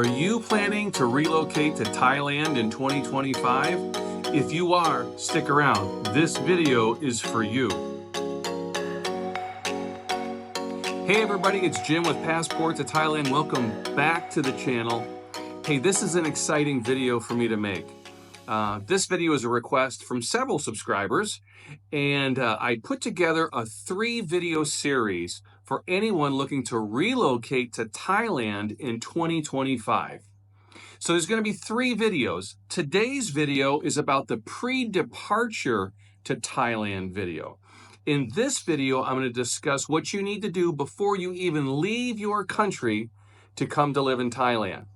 Are you planning to relocate to Thailand in 2025? If you are, stick around. This video is for you. Hey everybody, it's Jim with Passport to Thailand. Welcome back to the channel. Hey, this is an exciting video for me to make. This video is a request from several subscribers, and I put together a 3-video series for anyone looking to relocate to Thailand in 2025. So there's going to be 3 videos. Today's video is about the pre-departure to Thailand video. In this video, I'm going to discuss what you need to do before you even leave your country to come to live in Thailand.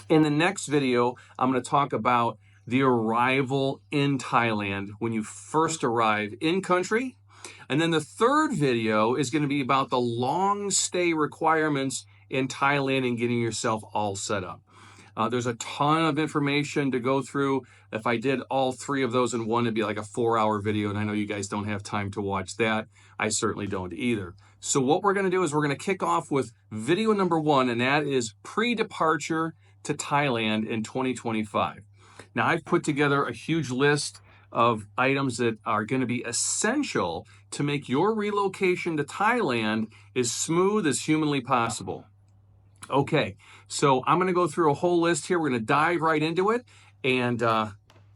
In the next video, I'm going to talk about the arrival in Thailand when you first arrive in country. And then the third video is going to be about the long stay requirements in Thailand and getting yourself all set up. There's a ton of information to go through. If I did all 3 of those in one, it'd be like a 4-hour video, and I know you guys don't have time to watch that. I certainly don't either. So what we're going to do is we're going to kick off with video number 1, and that is pre-departure to Thailand in 2025. Now, I've put together a huge list of items that are going to be essential to make your relocation to Thailand as smooth as humanly possible. Okay, so I'm going to go through a whole list here. We're going to dive right into it. And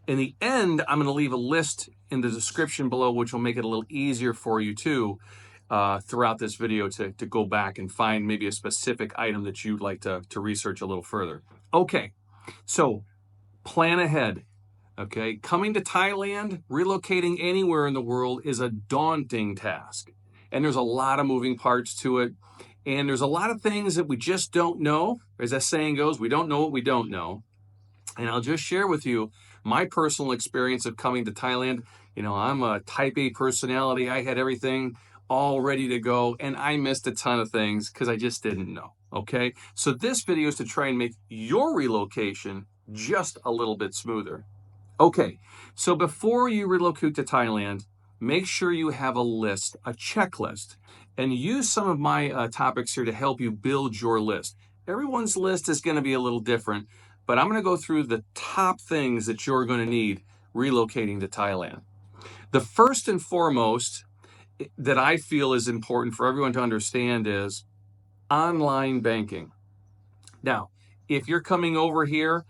in the end, I'm going to leave a list in the description below, which will make it a little easier for you too throughout this video to go back and find maybe a specific item that you'd like to research a little further. Okay, so plan ahead. Okay, coming to Thailand, relocating anywhere in the world is a daunting task. And there's a lot of moving parts to it. And there's a lot of things that we just don't know. As that saying goes, we don't know what we don't know. And I'll just share with you my personal experience of coming to Thailand. You know, I'm a type A personality. I had everything all ready to go, and I missed a ton of things because I just didn't know. Okay, so this video is to try and make your relocation just a little bit smoother. Okay, so before you relocate to Thailand, make sure you have a list, a checklist, and use some of my topics here to help you build your list. Everyone's list is going to be a little different, but I'm going to go through the top things that you're going to need relocating to Thailand. The first and foremost that I feel is important for everyone to understand is online banking. Now, if you're coming over here,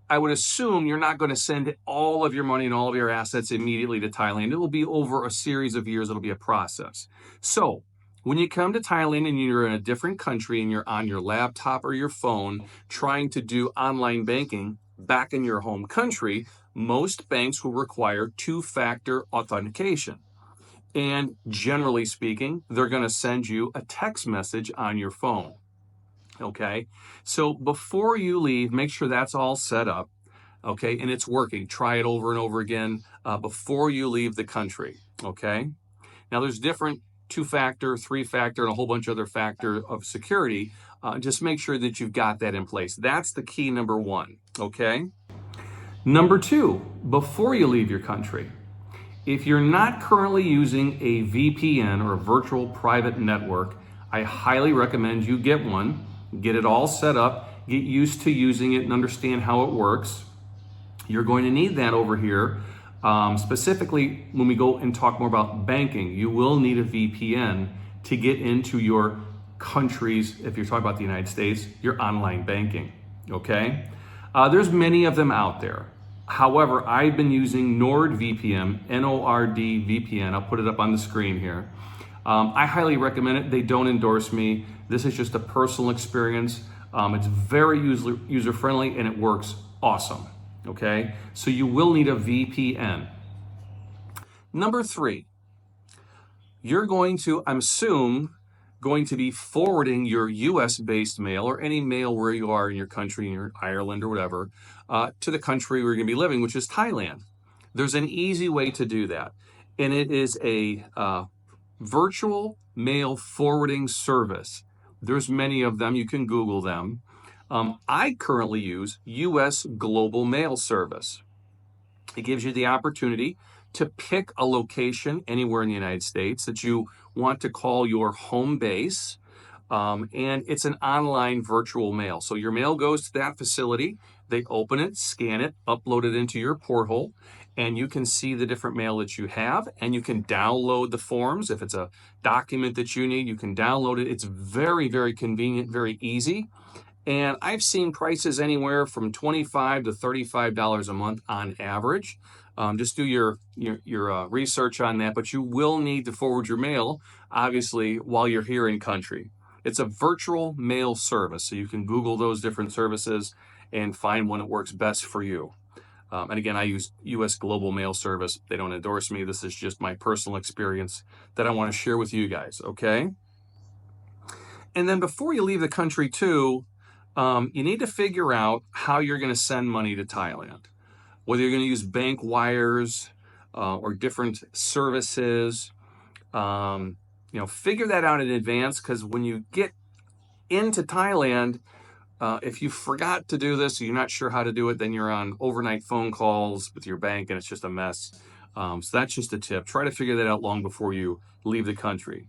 I would assume you're not going to send all of your money and all of your assets immediately to Thailand. It will be over a series of years. It'll be a process. So when you come to Thailand and you're in a different country and you're on your laptop or your phone trying to do online banking back in your home country, most banks will require 2-factor authentication. And generally speaking, they're going to send you a text message on your phone. Okay, so before you leave, make sure that's all set up, okay, and it's working. Try it over and over again before you leave the country, okay? Now, there's different 2-factor, 3-factor, and a whole bunch of other factors of security. Just make sure that you've got that in place. That's the key number 1, okay? Number 2, before you leave your country, if you're not currently using a VPN or a virtual private network, I highly recommend you get one. Get it all set up, get used to using it and understand how it works. You're going to need that over here. Specifically, when we go and talk more about banking, you will need a VPN to get into your countries, if you're talking about the United States, your online banking, okay? There's many of them out there. However, I've been using NordVPN, N-O-R-D VPN. I'll put it up on the screen here. I highly recommend it. They don't endorse me. This is just a personal experience. It's very user-friendly and it works awesome, okay? So you will need a VPN. Number 3, you're going to, I'm assuming, going to be forwarding your US-based mail or any mail where you are in your country, in your Ireland or whatever, to the country where you're going to be living, which is Thailand. There's an easy way to do that, and it is a virtual mail forwarding service. There's many of them. You can Google them. I currently use US Global Mail Service. It gives you the opportunity to pick a location anywhere in the United States that you want to call your home base. and it's an online virtual mail. So your mail goes to that facility, they open it, scan it, upload it into your portal, and you can see the different mail that you have, and you can download the forms. If it's a document that you need, you can download it. It's very, very convenient, very easy. And I've seen prices anywhere from $25 to $35 a month on average. Just do your research on that, but you will need to forward your mail, obviously, while you're here in country. It's a virtual mail service, so you can Google those different services and find one that works best for you. And again, I use US Global Mail Service. They don't endorse me. This is just my personal experience that I want to share with you guys, okay? And then before you leave the country too, you need to figure out how you're going to send money to Thailand. Whether you're going to use bank wires or different services, figure that out in advance, because when you get into Thailand, if you forgot to do this, or you're not sure how to do it, then you're on overnight phone calls with your bank and it's just a mess. So that's just a tip. Try to figure that out long before you leave the country.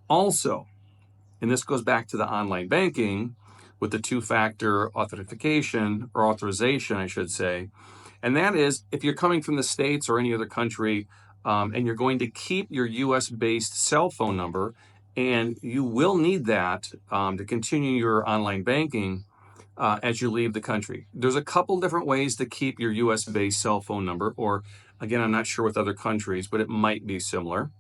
Also, and this goes back to the online banking with the two-factor authentication, or authorization, I should say. And that is, if you're coming from the States or any other country, and you're going to keep your US-based cell phone number, and you will need that to continue your online banking as you leave the country. There's a couple different ways to keep your US-based cell phone number, or again, I'm not sure with other countries, but it might be similar.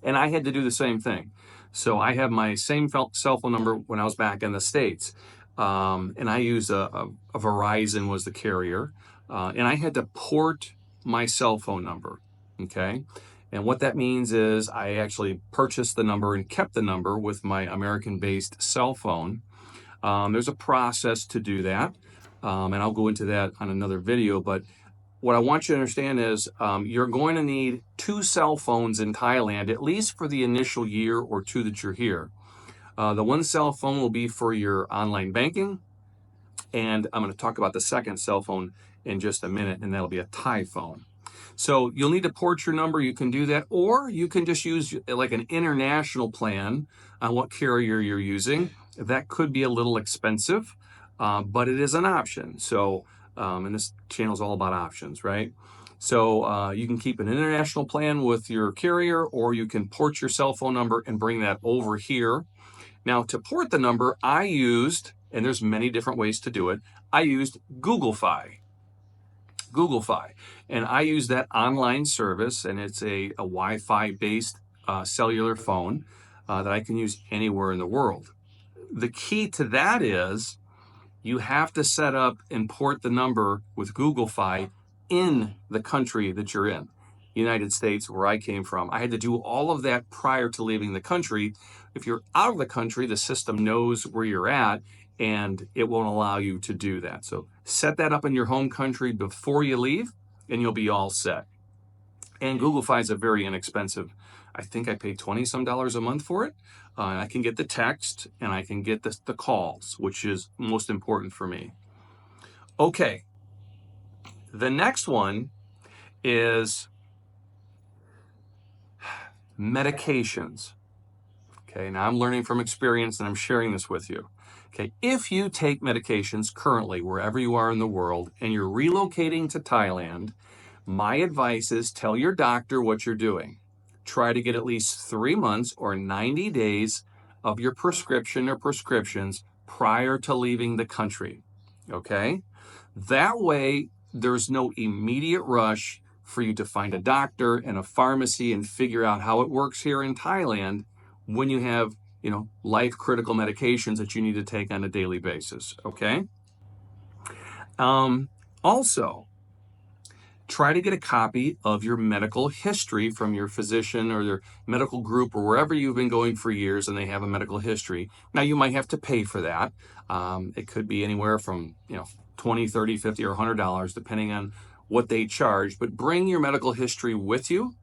And I had to do the same thing. So I have my same cell phone number when I was back in the States. And I used a Verizon was the carrier. And I had to port my cell phone number, okay? And what that means is I actually purchased the number and kept the number with my American-based cell phone. There's a process to do that, and I'll go into that on another video, but what I want you to understand is you're going to need 2 cell phones in Thailand, at least for the initial year or 2 that you're here. The one cell phone will be for your online banking, and I'm going to talk about the second cell phone in just a minute, and that'll be a Thai phone. So you'll need to port your number. You can do that, or you can just use like an international plan on what carrier you're using. That could be a little expensive, but it is an option. So, and this channel is all about options, right? So you can keep an international plan with your carrier, or you can port your cell phone number and bring that over here. Now, to port the number, I used, and there's many different ways to do it, I used Google Fi. And I use that online service, and it's a Wi-Fi based cellular phone that I can use anywhere in the world. The key to that is you have to set up and port the number with Google Fi in the country that you're in. United States, where I came from, I had to do all of that prior to leaving the country. If you're out of the country, the system knows where you're at, and it won't allow you to do that. So set that up in your home country before you leave, and you'll be all set. And Google Fi is a very inexpensive. I think I pay $20 some a month for it. I can get the text, and I can get the calls, which is most important for me. Okay, the next one is medications. Okay, now I'm learning from experience, and I'm sharing this with you. Okay, if you take medications currently wherever you are in the world and you're relocating to Thailand, my advice is tell your doctor what you're doing. Try to get at least 3 months or 90 days of your prescription or prescriptions prior to leaving the country. Okay, that way there's no immediate rush for you to find a doctor and a pharmacy and figure out how it works here in Thailand when you have, life critical medications that you need to take on a daily basis. Okay. Also, try to get a copy of your medical history from your physician or your medical group or wherever you've been going for years and they have a medical history. Now, you might have to pay for that. It could be anywhere from, $20, $30, $50, or $100, depending on what they charge. But bring your medical history with you,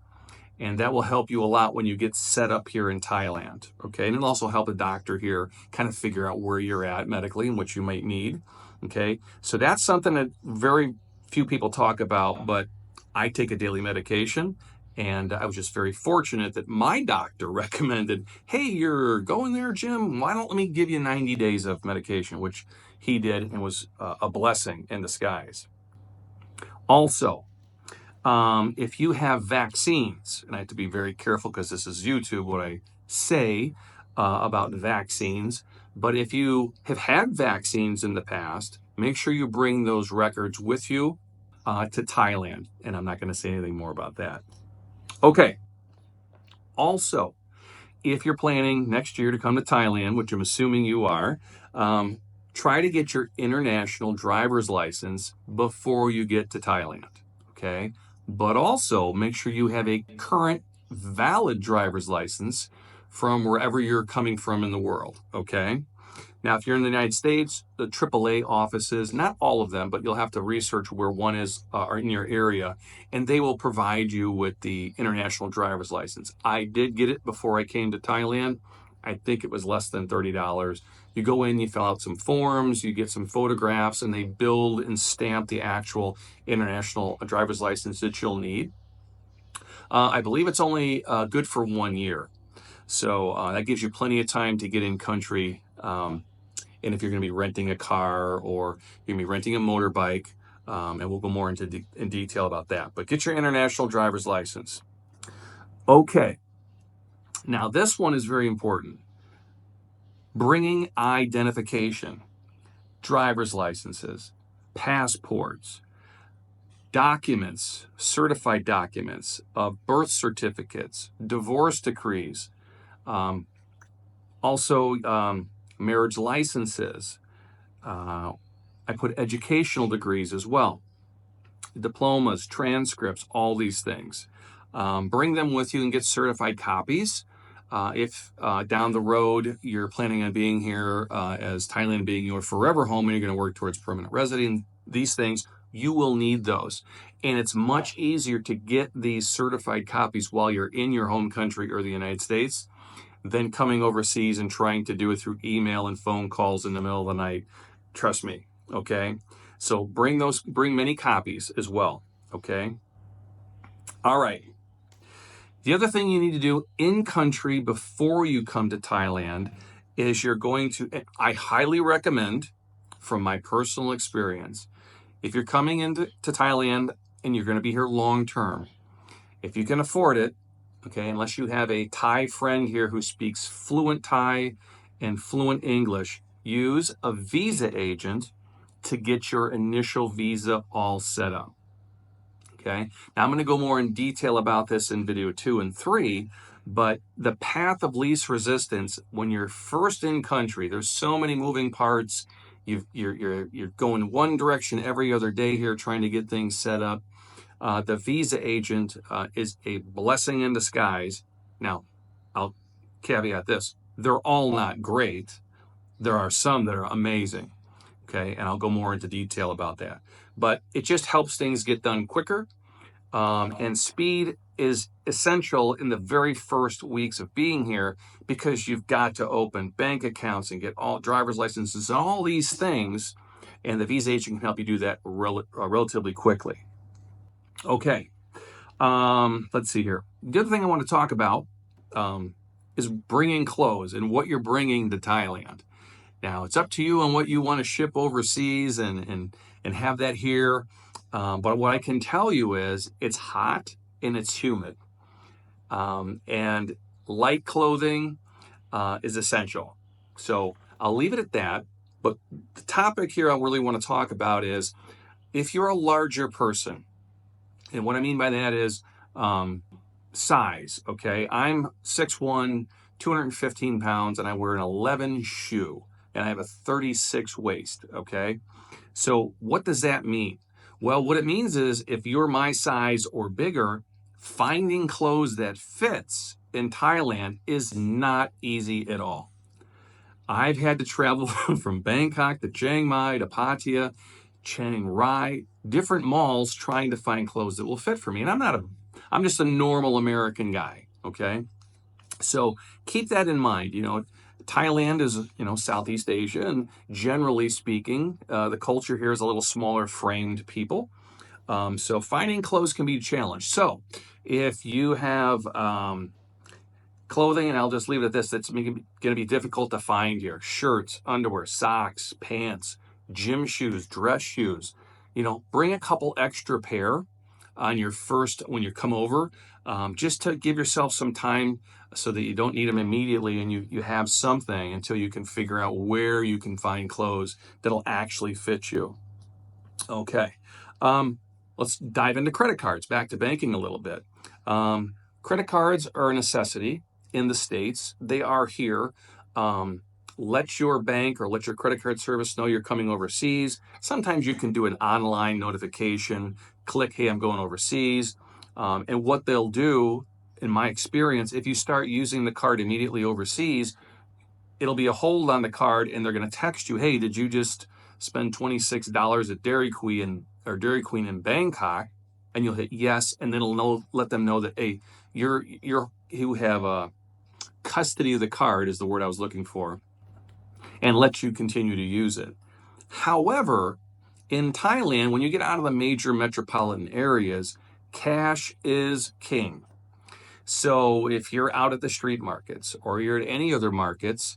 and that will help you a lot when you get set up here in Thailand. Okay, and it'll also help a doctor here kind of figure out where you're at medically and what you might need. Okay, so that's something that very few people talk about, but I take a daily medication, And I was just very fortunate that my doctor recommended, hey, you're going there, Jim, why don't let me give you 90 days of medication, which he did, and was a blessing in disguise. Also, if you have vaccines, and I have to be very careful because this is YouTube, what I say about vaccines, but if you have had vaccines in the past, make sure you bring those records with you to Thailand. And I'm not going to say anything more about that. Okay. Also, if you're planning next year to come to Thailand, which I'm assuming you are, try to get your international driver's license before you get to Thailand, okay? But also make sure you have a current valid driver's license from wherever you're coming from in the world, okay? Now, if you're in the United States, the AAA offices, not all of them, but you'll have to research where one is in your area, and they will provide you with the international driver's license. I did get it before I came to Thailand. I think it was less than $30. You go in, you fill out some forms, you get some photographs, and they build and stamp the actual international driver's license that you'll need. I believe it's only good for 1 year. So that gives you plenty of time to get in country. And if you're going to be renting a car or you're going to be renting a motorbike, and we'll go more into in detail about that. But get your international driver's license. Okay. Now, this one is very important. Bringing identification, driver's licenses, passports, documents, certified documents, birth certificates, divorce decrees, also marriage licenses. I put educational degrees as well, diplomas, transcripts, all these things. Bring them with you and get certified copies. If down the road you're planning on being here as Thailand being your forever home and you're going to work towards permanent residence, these things, you will need those. And it's much easier to get these certified copies while you're in your home country or the United States than coming overseas and trying to do it through email and phone calls in the middle of the night. Trust me, okay? So bring many copies as well, okay? All right. The other thing you need to do in country before you come to Thailand is I highly recommend, from my personal experience, if you're coming into Thailand and you're going to be here long term, if you can afford it, okay, unless you have a Thai friend here who speaks fluent Thai and fluent English, use a visa agent to get your initial visa all set up. Okay, now I'm going to go more in detail about this in video 2 and 3, but the path of least resistance when you're first in country, there's so many moving parts. You're going one direction every other day here trying to get things set up. The visa agent is a blessing in disguise. Now, I'll caveat this. They're all not great. There are some that are amazing, okay? And I'll go more into detail about that. But it just helps things get done quicker. And speed is essential in the very first weeks of being here because you've got to open bank accounts and get all driver's licenses and all these things. And the visa agent can help you do that relatively quickly. Okay, let's see here. The other thing I want to talk about is bringing clothes and what you're bringing to Thailand. Now, it's up to you on what you want to ship overseas and have that here. But what I can tell you is it's hot and it's humid. And light clothing is essential. So I'll leave it at that. But the topic here I really want to talk about is if you're a larger person, and what I mean by that is size, okay? I'm 6'1", 215 pounds, and I wear an 11 shoe, and I have a 36 waist, okay? So what does that mean? Well, what it means is if you're my size or bigger, finding clothes that fits in Thailand is not easy at all. I've had to travel from Bangkok to Chiang Mai to Pattaya, Chiang Rai, different malls trying to find clothes that will fit for me. And I'm just a normal American guy, okay? So keep that in mind. Thailand is, Southeast Asia, and generally speaking, the culture here is a little smaller framed people. So finding clothes can be a challenge. So if you have clothing, and I'll just leave it at this, that's going to be difficult to find here: shirts, underwear, socks, pants, gym shoes, dress shoes. Bring a couple extra pair on your first when you come over, just to give yourself some time so that you don't need them immediately, and you have something until you can figure out where you can find clothes that'll actually fit you. Okay. Let's dive into credit cards, back to banking a little bit. Credit cards are a necessity in the States. They are here. Let your bank or let your credit card service know you're coming overseas. Sometimes you can do an online notification, click, hey, I'm going overseas. And what they'll do, in my experience, if you start using the card immediately overseas, it'll be a hold on the card, and they're going to text you, hey, did you just spend $26 at Dairy Queen in Bangkok? And you'll hit yes, and then it'll let them know that, hey, you have custody of the card, is the word I was looking for, and let you continue to use it. However, in Thailand, when you get out of the major metropolitan areas, cash is king. So if you're out at the street markets, or you're at any other markets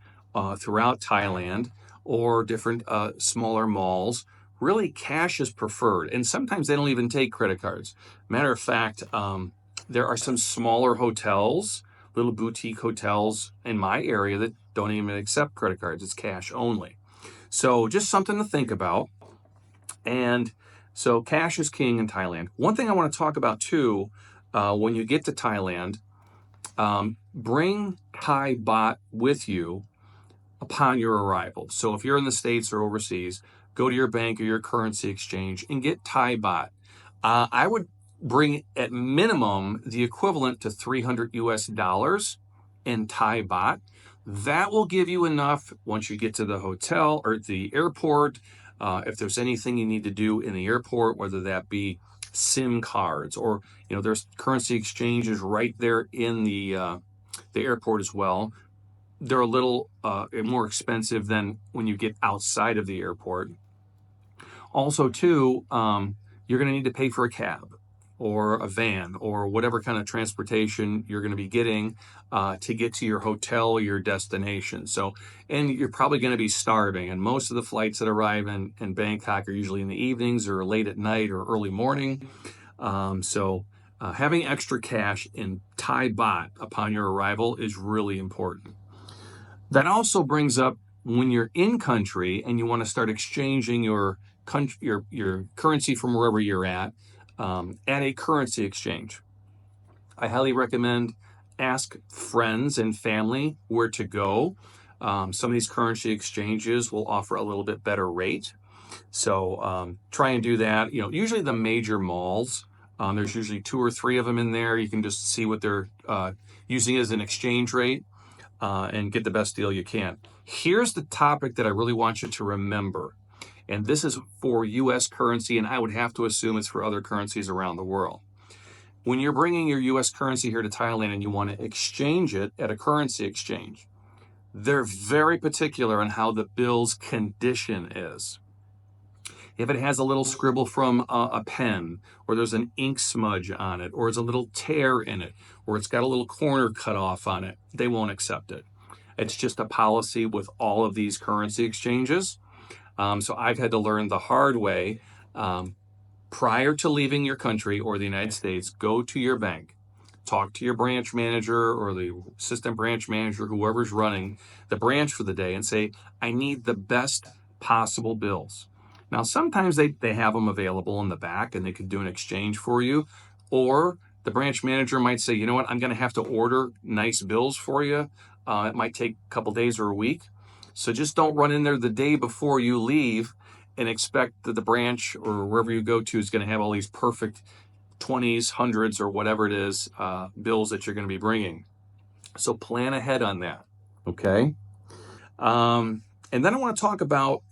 throughout Thailand, or different smaller malls, really cash is preferred. And sometimes they don't even take credit cards. Matter of fact, there are some smaller hotels, little boutique hotels in my area that don't even accept credit cards. It's cash only. So just something to think about. And so cash is king in Thailand. One thing I want to talk about too, when you get to Thailand, bring Thai baht with you upon your arrival. So if you're in the States or overseas, go to your bank or your currency exchange and get Thai baht. I would bring at minimum the equivalent to 300 US dollars in Thai baht. That will give you enough once you get to the hotel or the airport. If there's anything you need to do in the airport, whether that be SIM cards, or there's currency exchanges right there in the airport as well. They're a little more expensive than when you get outside of the airport. Also, too, you're going to need to pay for a cab or a van or whatever kind of transportation you're going to be getting to get to your hotel or your destination. So, and you're probably going to be starving. And most of the flights that arrive in Bangkok are usually in the evenings or late at night or early morning. Having extra cash in Thai baht upon your arrival is really important. That also brings up when you're in country and you want to start exchanging your currency from wherever you're at a currency exchange. I highly recommend ask friends and family where to go. Some of these currency exchanges will offer a little bit better rate. So try and do that. Usually the major malls, there's usually 2 or 3 of them in there. You can just see what they're using as an exchange rate and get the best deal you can. Here's the topic that I really want you to remember. And this is for U.S. currency, and I would have to assume it's for other currencies around the world. When you're bringing your U.S. currency here to Thailand and you want to exchange it at a currency exchange, they're very particular on how the bill's condition is. If it has a little scribble from a pen, or there's an ink smudge on it, or it's a little tear in it, or it's got a little corner cut off on it, they won't accept it. It's just a policy with all of these currency exchanges. So I've had to learn the hard way. Prior to leaving your country or the United States, go to your bank, talk to your branch manager or the assistant branch manager, whoever's running the branch for the day, and say, I need the best possible bills. Now, sometimes they have them available in the back and they could do an exchange for you. Or the branch manager might say, you know what, I'm going to have to order nice bills for you. It might take a couple days or a week. So just don't run in there the day before you leave and expect that the branch or wherever you go to is going to have all these perfect 20s, 100s, or whatever it is, bills that you're going to be bringing. So plan ahead on that. Okay. And then I want to talk about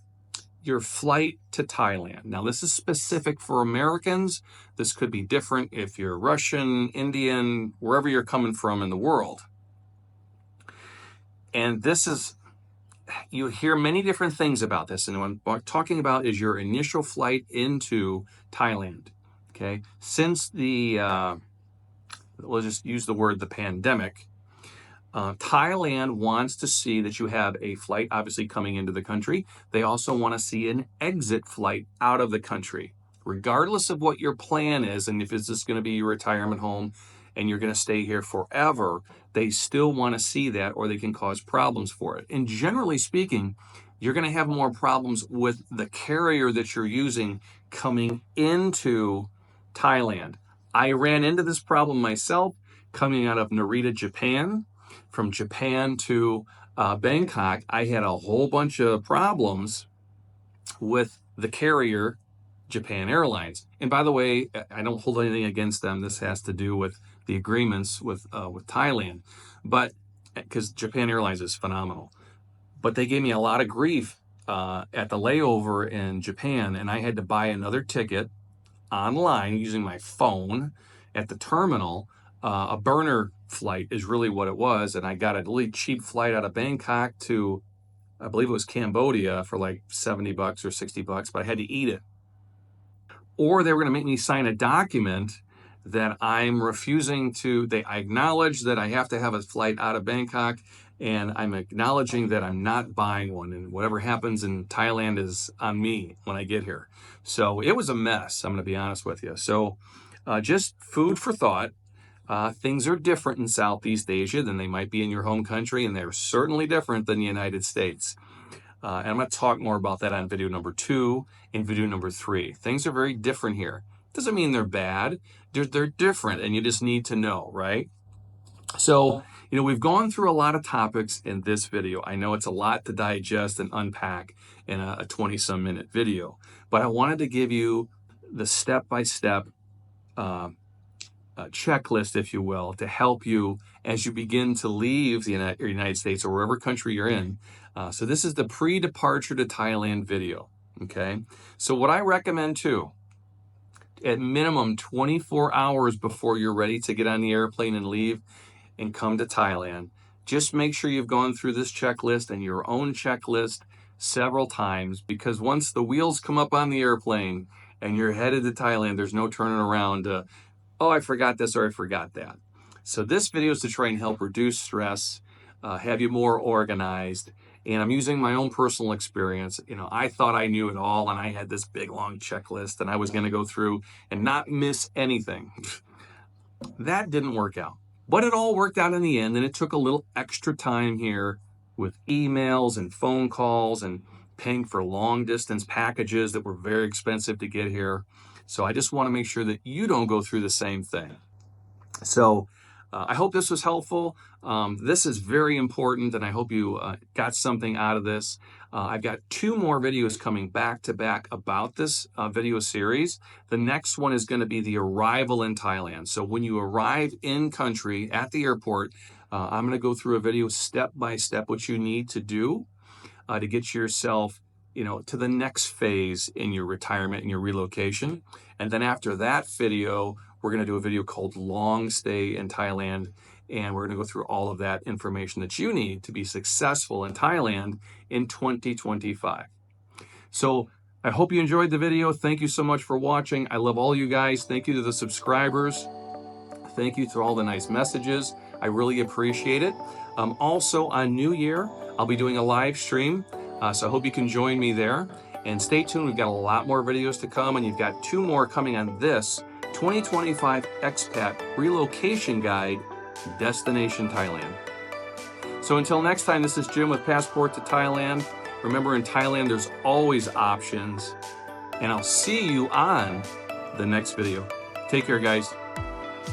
your flight to Thailand. Now, this is specific for Americans. This could be different if you're Russian, Indian, wherever you're coming from in the world. And this is, you hear many different things about this. And what I'm talking about is your initial flight into Thailand. okay? Since the, we'll just use the word the pandemic, Thailand wants to see that you have a flight, obviously, coming into the country. They also want to see an exit flight out of the country. Regardless of what your plan is, and if it's just going to be your retirement home and you're going to stay here forever, they still want to see that, or they can cause problems for it. And generally speaking, you're going to have more problems with the carrier that you're using coming into Thailand. I ran into this problem myself coming out of Narita, Japan. From Japan to Bangkok, I had a whole bunch of problems with the carrier, Japan Airlines. And by the way, I don't hold anything against them. This has to do with the agreements with Thailand, but because Japan Airlines is phenomenal. But they gave me a lot of grief at the layover in Japan, and I had to buy another ticket online using my phone at the terminal. A burner flight is really what it was, and I got a really cheap flight out of Bangkok to, I believe it was Cambodia, for like $70 or $60, but I had to eat it. Or they were going to make me sign a document that I'm refusing to, I acknowledge that I have to have a flight out of Bangkok, and I'm acknowledging that I'm not buying one, and whatever happens in Thailand is on me when I get here. So it was a mess, I'm going to be honest with you. So just food for thought. Things are different in Southeast Asia than they might be in your home country, and they're certainly different than the United States. And I'm going to talk more about that on video number 2 and video number 3. Things are very different here. Doesn't mean they're bad. They're different, and you just need to know, right? So, we've gone through a lot of topics in this video. I know it's a lot to digest and unpack in a 20-some minute video, but I wanted to give you the step-by-step checklist, if you will, to help you as you begin to leave the United States or wherever country you're in. So this is the pre-departure to Thailand video, okay? So what I recommend too, at minimum 24 hours before you're ready to get on the airplane and leave and come to Thailand, just make sure you've gone through this checklist and your own checklist several times, because once the wheels come up on the airplane and you're headed to Thailand, there's no turning around to, oh, I forgot this or I forgot that. So this video is to try and help reduce stress, have you more organized. And I'm using my own personal experience. I thought I knew it all, and I had this big long checklist, and I was going to go through and not miss anything. That didn't work out. But it all worked out in the end, and it took a little extra time here with emails and phone calls and paying for long distance packages that were very expensive to get here. So I just want to make sure that you don't go through the same thing. So I hope this was helpful. This is very important, and I hope you got something out of this. I've got 2 more videos coming back to back about this video series. The next one is going to be the arrival in Thailand. So when you arrive in country at the airport, I'm going to go through a video step by step what you need to do to get yourself to the next phase in your retirement and your relocation. And then after that video, we're going to do a video called Long Stay in Thailand, and we're going to go through all of that information that you need to be successful in Thailand in 2025. So I hope you enjoyed the video. Thank you so much for watching. I love all you guys. Thank you to the subscribers. Thank you for all the nice messages. I really appreciate it. Also on New Year, I'll be doing a live stream. So I hope you can join me there. And stay tuned, we've got a lot more videos to come, and you've got 2 more coming on this 2025 Expat Relocation Guide, Destination Thailand. So until next time, this is Jim with Passport to Thailand. Remember, in Thailand, there's always options. And I'll see you on the next video. Take care, guys.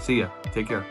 See ya. Take care.